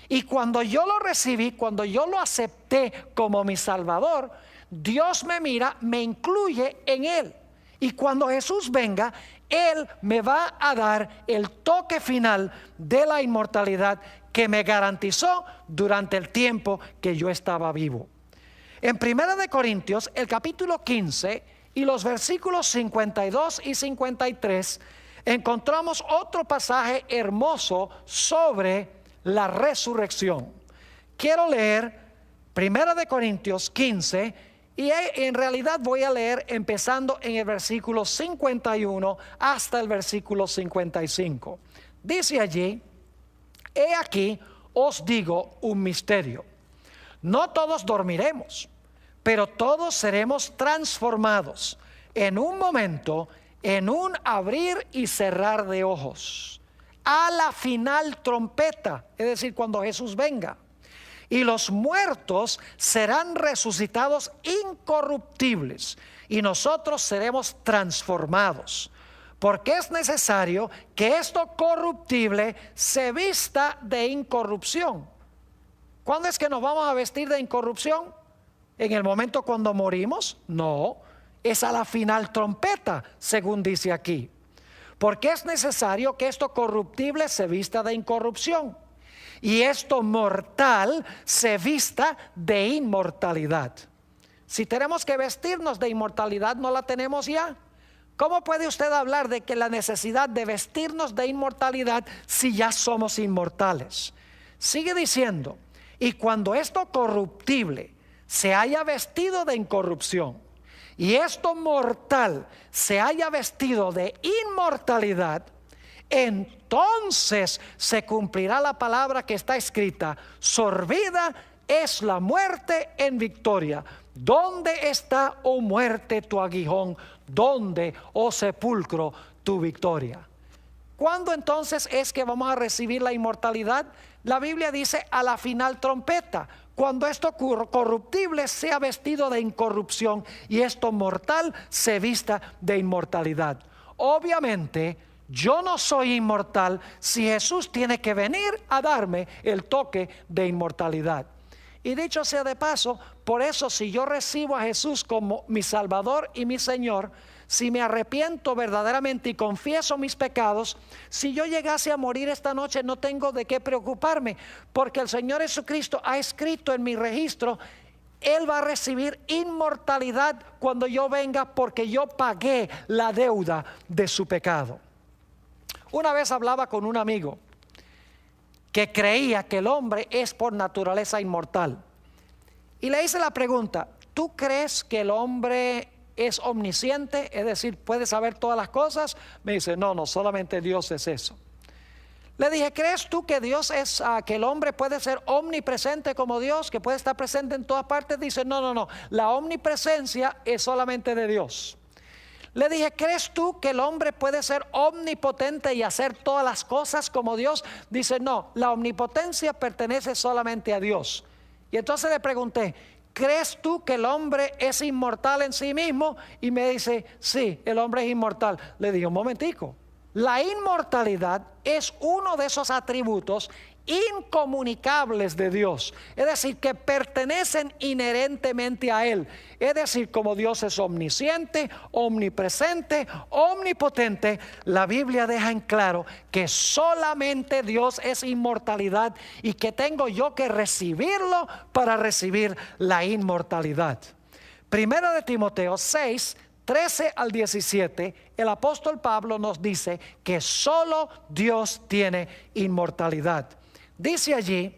Y cuando yo lo recibí, cuando yo lo acepté como mi Salvador, Dios me mira, me incluye en Él. Y cuando Jesús venga, Él me va a dar el toque final de la inmortalidad que me garantizó durante el tiempo que yo estaba vivo. En 1 de Corintios, el capítulo 15 y los versículos 52 y 53, encontramos otro pasaje hermoso sobre la resurrección. Quiero leer 1 de Corintios 15 y en realidad voy a leer empezando en el versículo 51 hasta el versículo 55. Dice allí: he aquí os digo un misterio. No todos dormiremos, pero todos seremos transformados en un momento, en un abrir y cerrar de ojos, a la final trompeta, es decir, cuando Jesús venga. Y los muertos serán resucitados incorruptibles, y nosotros seremos transformados. Porque es necesario que esto corruptible se vista de incorrupción. ¿Cuándo es que nos vamos a vestir de incorrupción? ¿En el momento cuando morimos? No, es a la final trompeta, según dice aquí. Porque es necesario que esto corruptible se vista de incorrupción, y esto mortal se vista de inmortalidad. Si tenemos que vestirnos de inmortalidad, ¿no la tenemos ya? ¿Cómo puede usted hablar de que la necesidad de vestirnos de inmortalidad si ya somos inmortales? Sigue diciendo: y cuando esto corruptible se haya vestido de incorrupción, y esto mortal se haya vestido de inmortalidad, entonces se cumplirá la palabra que está escrita: sorbida es la muerte en victoria. ¿Dónde está, oh muerte, tu aguijón? ¿Dónde, oh sepulcro, tu victoria? ¿Cuándo entonces es que vamos a recibir la inmortalidad? La Biblia dice: a la final trompeta, cuando esto corruptible sea vestido de incorrupción y esto mortal se vista de inmortalidad. Obviamente yo no soy inmortal si Jesús tiene que venir a darme el toque de inmortalidad. Y dicho sea de paso, por eso si yo recibo a Jesús como mi Salvador y mi Señor, si me arrepiento verdaderamente y confieso mis pecados, si yo llegase a morir esta noche, no tengo de qué preocuparme, porque el Señor Jesucristo ha escrito en mi registro: Él va a recibir inmortalidad cuando yo venga, porque yo pagué la deuda de su pecado. Una vez hablaba con un amigo que creía que el hombre es por naturaleza inmortal, y le hice la pregunta: ¿tú crees que el hombre es omnisciente? Es decir, ¿puede saber todas las cosas? Me dice: no, solamente Dios es eso. Le dije: ¿crees tú que Dios es, que el hombre puede ser omnipresente como Dios, que puede estar presente en todas partes? Dice: no, la omnipresencia es solamente de Dios. Le dije: ¿crees tú que el hombre puede ser omnipotente y hacer todas las cosas como Dios? Dice: no, la omnipotencia pertenece solamente a Dios. Y entonces le pregunté: ¿crees tú que el hombre es inmortal en sí mismo? Y me dice: sí, el hombre es inmortal. Le dije: un momentico, la inmortalidad es uno de esos atributos incomunicables de Dios, es decir, que pertenecen inherentemente a Él. Es decir, como Dios es omnisciente, omnipresente, omnipotente, la Biblia deja en claro que solamente Dios es inmortalidad, y que tengo yo que recibirlo para recibir la inmortalidad. Primera de Timoteo 6, 13 al 17, el apóstol Pablo nos dice que solo Dios tiene inmortalidad. Dice allí: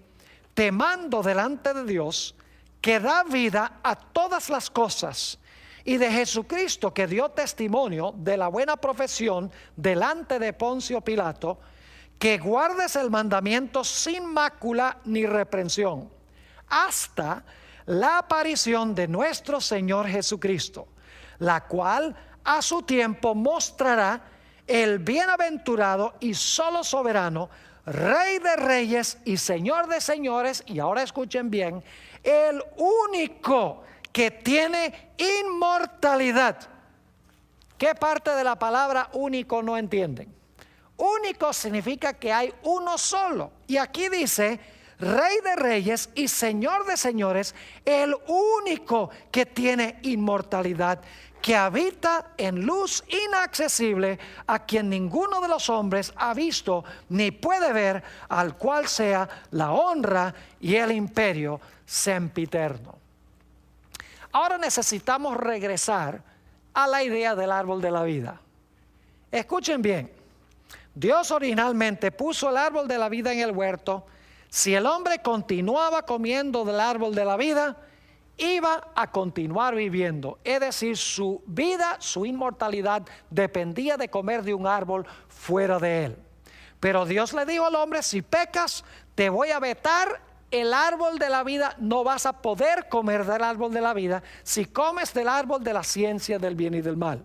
te mando delante de Dios, que da vida a todas las cosas, y de Jesucristo, que dio testimonio de la buena profesión delante de Poncio Pilato, que guardes el mandamiento sin mácula ni reprensión, hasta la aparición de nuestro Señor Jesucristo, la cual a su tiempo mostrará el bienaventurado y solo soberano, Rey de reyes y Señor de señores. Y ahora escuchen bien: el único que tiene inmortalidad. ¿Qué parte de la palabra único no entienden? Único significa que hay uno solo, y aquí dice Rey de reyes y Señor de señores, el único que tiene inmortalidad. que habita en luz inaccesible, a quien ninguno de los hombres ha visto ni puede ver, al cual sea la honra y el imperio sempiterno. Ahora necesitamos regresar a la idea del árbol de la vida. Escuchen bien, Dios originalmente puso el árbol de la vida en el huerto. Si el hombre continuaba comiendo del árbol de la vida, iba a continuar viviendo. Es decir, su vida, su inmortalidad dependía de comer de un árbol fuera de él. Pero Dios le dijo al hombre: si pecas, te voy a vetar el árbol de la vida, no vas a poder comer del árbol de la vida si comes del árbol de la ciencia del bien y del mal.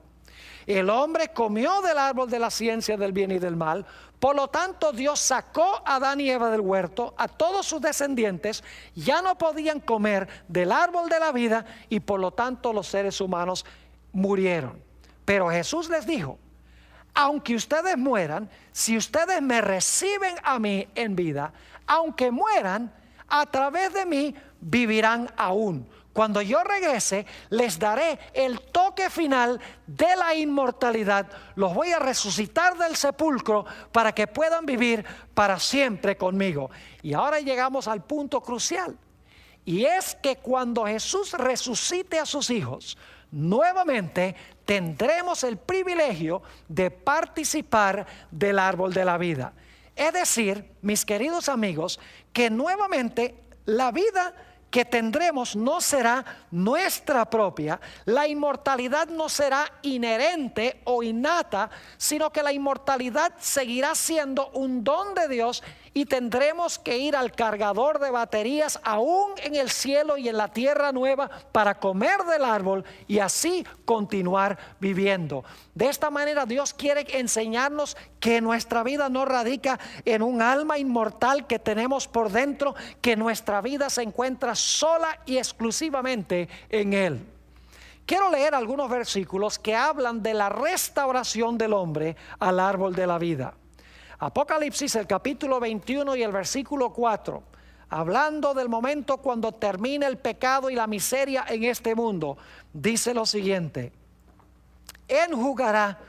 El hombre comió del árbol de la ciencia del bien y del mal. Por lo tanto, Dios sacó a Adán y Eva del huerto. A todos sus descendientes ya no podían comer del árbol de la vida, y por lo tanto los seres humanos murieron. Pero Jesús les dijo: aunque ustedes mueran, si ustedes me reciben a mí en vida, aunque mueran, a través de mí vivirán aún. Cuando yo regrese, les daré el toque final de la inmortalidad. Los voy a resucitar del sepulcro para que puedan vivir para siempre conmigo. Y ahora llegamos al punto crucial. Y es que cuando Jesús resucite a sus hijos, nuevamente tendremos el privilegio de participar del árbol de la vida. Es decir, mis queridos amigos, que nuevamente la vida que tendremos no será nuestra propia. La inmortalidad no será inherente o innata, sino que la inmortalidad seguirá siendo un don de Dios, y tendremos que ir al cargador de baterías aún en el cielo y en la tierra nueva para comer del árbol y así continuar viviendo. De esta manera Dios quiere enseñarnos que nuestra vida no radica en un alma inmortal que tenemos por dentro, que nuestra vida se encuentra sola y exclusivamente en Él. Quiero leer algunos versículos que hablan de la restauración del hombre al árbol de la vida. Apocalipsis, el capítulo 21 y el versículo 4, hablando del momento cuando termine el pecado y la miseria en este mundo, dice lo siguiente: enjugará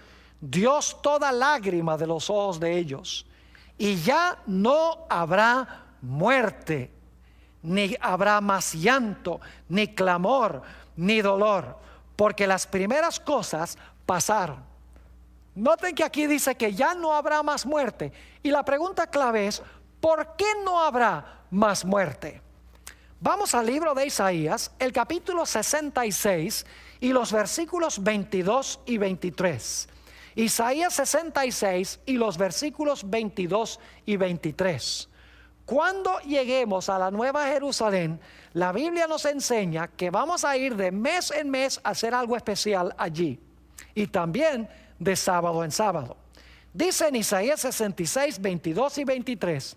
Dios toda lágrima de los ojos de ellos, y ya no habrá muerte, ni habrá más llanto, ni clamor, ni dolor, porque las primeras cosas pasaron. Noten que aquí dice que ya no habrá más muerte. Y la pregunta clave es: ¿por qué no habrá más muerte? Vamos al libro de Isaías, el capítulo 66 y los versículos 22 y 23. Isaías 66 y los versículos 22 y 23. Cuando lleguemos a la Nueva Jerusalén, la Biblia nos enseña que vamos a ir de mes en mes a hacer algo especial allí, y también de sábado en sábado. Dice en Isaías 66, 22 y 23,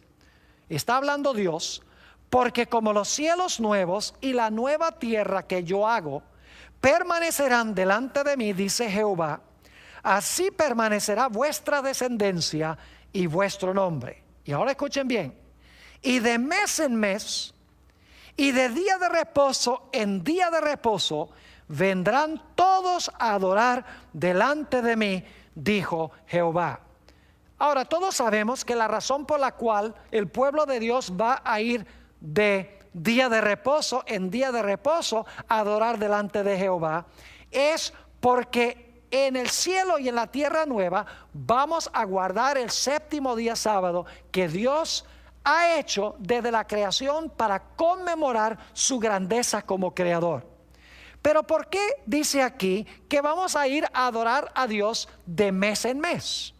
está hablando Dios: porque como los cielos nuevos y la nueva tierra que yo hago permanecerán delante de mí, dice Jehová, así permanecerá vuestra descendencia y vuestro nombre. Y ahora escuchen bien: y de mes en mes y de día de reposo en día de reposo vendrán todos a adorar delante de mí, dijo Jehová. Ahora, todos sabemos que la razón por la cual el pueblo de Dios va a ir de día de reposo en día de reposo a adorar delante de Jehová es porque en el cielo y en la tierra nueva vamos a guardar el séptimo día sábado que Dios ha hecho desde la creación para conmemorar su grandeza como creador. Pero ¿por qué dice aquí que vamos a ir a adorar a Dios de mes en mes?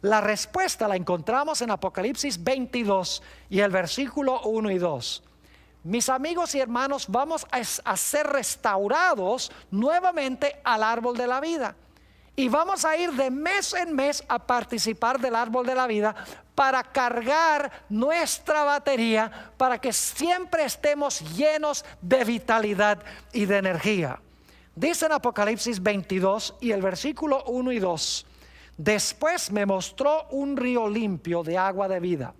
La respuesta la encontramos en Apocalipsis 22 y el versículo 1 y 2. Mis amigos y hermanos, vamos a ser restaurados nuevamente al árbol de la vida. Y vamos a ir de mes en mes a participar del árbol de la vida para cargar nuestra batería, para que siempre estemos llenos de vitalidad y de energía. Dice en Apocalipsis 22 y el versículo 1 y 2: después me mostró un río limpio de agua de vida,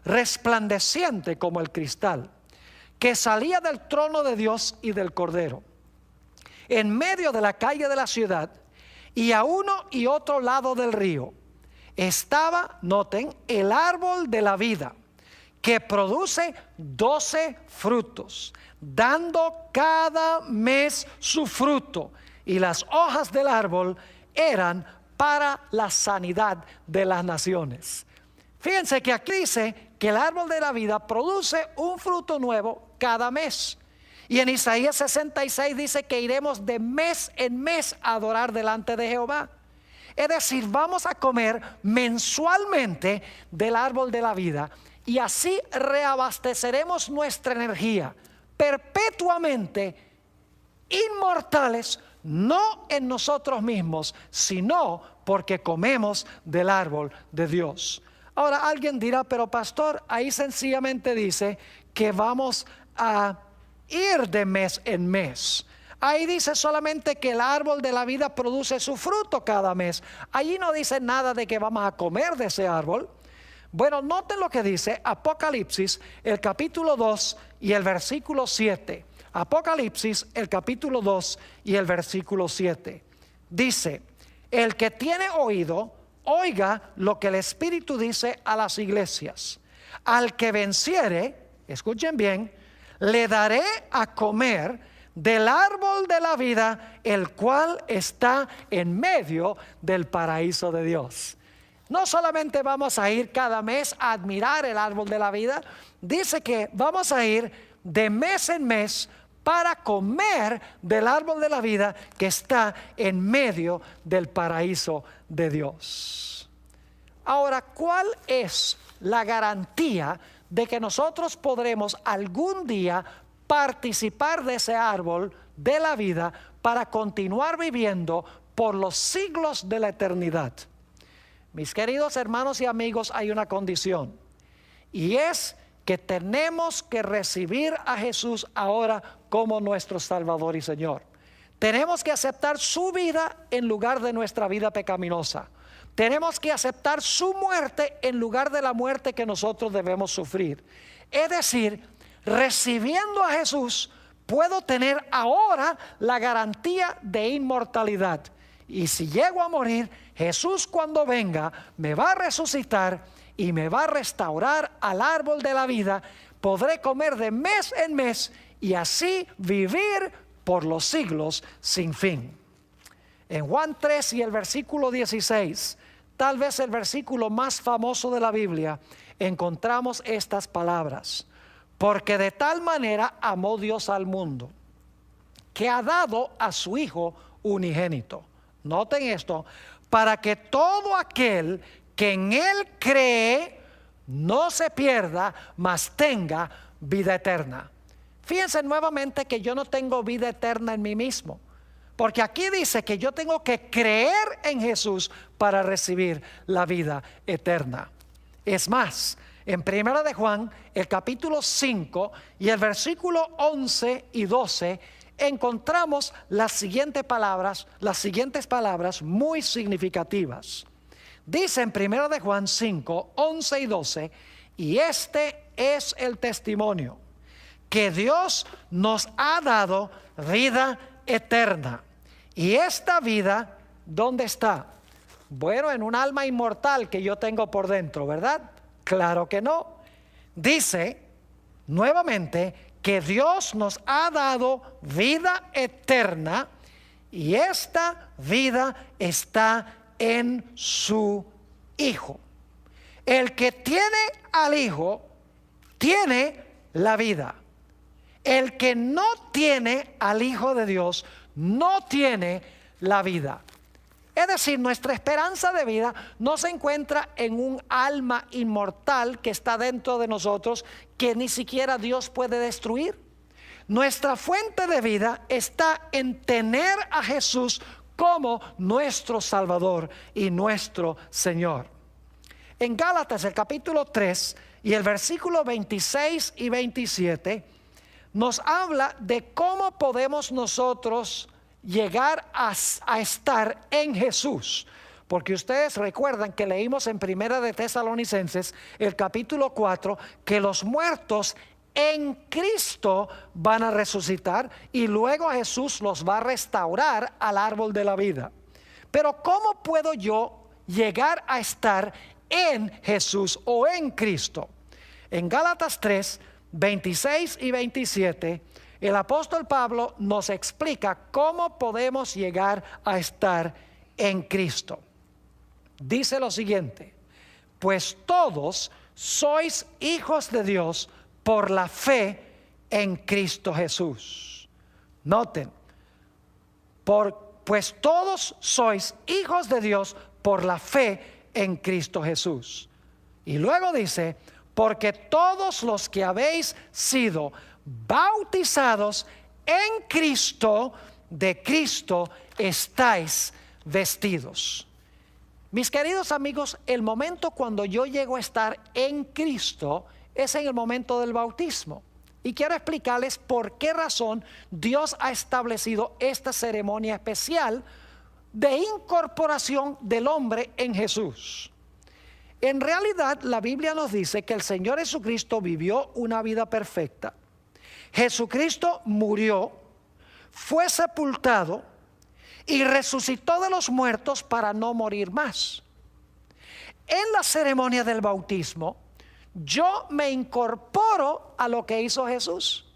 resplandeciente como el cristal, que salía del trono de Dios y del Cordero. en medio de la calle de la ciudad, y a uno y otro lado del río estaba, noten, el árbol de la vida, que produce 12 frutos, dando cada mes su fruto, y las hojas del árbol eran para la sanidad de las naciones. Fíjense que aquí dice que el árbol de la vida produce un fruto nuevo cada mes. Y en Isaías 66 dice que iremos de mes en mes a adorar delante de Jehová. Es decir, vamos a comer mensualmente del árbol de la vida, y así reabasteceremos nuestra energía perpetuamente, inmortales, no en nosotros mismos, sino porque comemos del árbol de Dios. Ahora alguien dirá, pero pastor, ahí sencillamente dice que vamos a ir de mes en mes. Ahí dice solamente que el árbol de la vida produce su fruto cada mes. Allí no dice nada de que vamos a comer de ese árbol. Bueno, noten lo que dice Apocalipsis, el capítulo 2 y el versículo 7. Apocalipsis, el capítulo 2 y el versículo 7. Dice: el que tiene oído, oiga lo que el Espíritu dice a las iglesias. Al que venciere, escuchen bien, le daré a comer del árbol de la vida, el cual está en medio del paraíso de Dios. No solamente vamos a ir cada mes a admirar el árbol de la vida, dice que vamos a ir de mes en mes para comer del árbol de la vida que está en medio del paraíso de Dios. Ahora, ¿cuál es la garantía de que nosotros podremos algún día participar de ese árbol de la vida para continuar viviendo por los siglos de la eternidad? Mis queridos hermanos y amigos, hay una condición, y es que tenemos que recibir a Jesús ahora como nuestro Salvador y Señor. Tenemos que aceptar su vida en lugar de nuestra vida pecaminosa. Tenemos que aceptar su muerte en lugar de la muerte que nosotros debemos sufrir. Es decir, recibiendo a Jesús, puedo tener ahora la garantía de inmortalidad. Y si llego a morir, Jesús cuando venga me va a resucitar y me va a restaurar al árbol de la vida. Podré comer de mes en mes y así vivir por los siglos sin fin. En Juan 3 y el versículo 16, tal vez el versículo más famoso de la Biblia, encontramos estas palabras: porque de tal manera amó Dios al mundo, que ha dado a su Hijo unigénito. Noten esto: para que todo aquel que en Él cree no se pierda, mas tenga vida eterna. Fíjense nuevamente que yo no tengo vida eterna en mí mismo, porque aquí dice que yo tengo que creer en Jesús para recibir la vida eterna. Es más, en 1 de Juan, el capítulo 5 y el versículo 11 y 12, encontramos las siguientes palabras muy significativas. Dice en 1 de Juan 5, 11 y 12, y este es el testimonio, que Dios nos ha dado vida eterna. Y esta vida, ¿dónde está? Bueno, en un alma inmortal que yo tengo por dentro, ¿verdad? Claro que no. Dice nuevamente que Dios nos ha dado vida eterna, y esta vida está en su Hijo. El que tiene al Hijo tiene la vida. El que no tiene al Hijo de Dios no tiene la vida. Es decir, nuestra esperanza de vida no se encuentra en un alma inmortal que está dentro de nosotros, que ni siquiera Dios puede destruir. Nuestra fuente de vida está en tener a Jesús como nuestro Salvador y nuestro Señor. En Gálatas, el capítulo 3 y el versículo 26 y 27, nos habla de cómo podemos nosotros llegar a estar en Jesús. Porque ustedes recuerdan que leímos en Primera de Tesalonicenses, el capítulo 4, que los muertos en Cristo van a resucitar y luego Jesús los va a restaurar al árbol de la vida. Pero ¿cómo puedo yo llegar a estar en Jesús o en Cristo? En Gálatas 3, 26 y 27, el apóstol Pablo nos explica cómo podemos llegar a estar en Cristo. Dice lo siguiente: pues todos sois hijos de Dios por la fe en Cristo Jesús. Noten, pues todos sois hijos de Dios por la fe en Cristo Jesús. Y luego dice, porque todos los que habéis sido bautizados en Cristo, de Cristo estáis vestidos. Mis queridos amigos, el momento cuando yo llego a estar en Cristo es en el momento del bautismo. Y quiero explicarles por qué razón Dios ha establecido esta ceremonia especial de incorporación del hombre en Jesús. En realidad, la Biblia nos dice que el Señor Jesucristo vivió una vida perfecta. Jesucristo murió, fue sepultado y resucitó de los muertos para no morir más. En la ceremonia del bautismo, yo me incorporo a lo que hizo Jesús,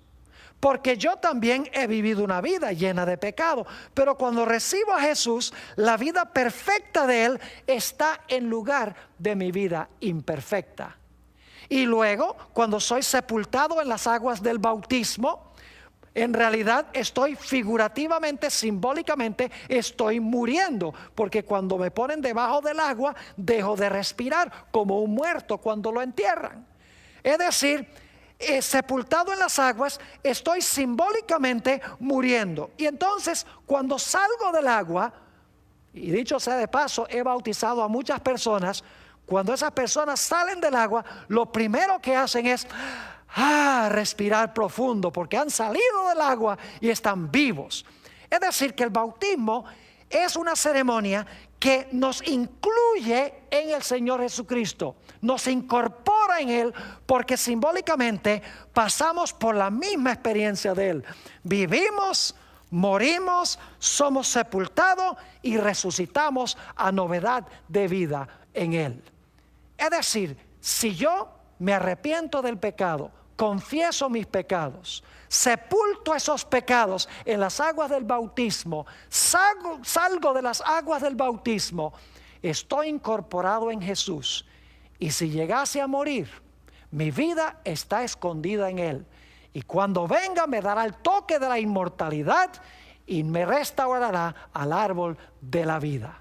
porque yo también he vivido una vida llena de pecado, pero cuando recibo a Jesús, la vida perfecta de Él está en lugar de mi vida imperfecta. Y luego, cuando soy sepultado en las aguas del bautismo, en realidad estoy figurativamente, simbólicamente, estoy muriendo, porque cuando me ponen debajo del agua, dejo de respirar como un muerto cuando lo entierran. Es decir, sepultado en las aguas, estoy simbólicamente muriendo. Y entonces, cuando salgo del agua, y dicho sea de paso, he bautizado a muchas personas, cuando esas personas salen del agua, lo primero que hacen es respirar profundo, porque han salido del agua y están vivos. Es decir, que el bautismo es una ceremonia que nos incluye en el Señor Jesucristo, nos incorpora en Él, porque simbólicamente pasamos por la misma experiencia de Él. Vivimos, morimos, somos sepultados y resucitamos a novedad de vida en Él. Es decir, si yo me arrepiento del pecado, confieso mis pecados, sepulto esos pecados en las aguas del bautismo, salgo de las aguas del bautismo, estoy incorporado en Jesús. Y si llegase a morir, mi vida está escondida en Él. Y cuando venga me dará el toque de la inmortalidad y me restaurará al árbol de la vida.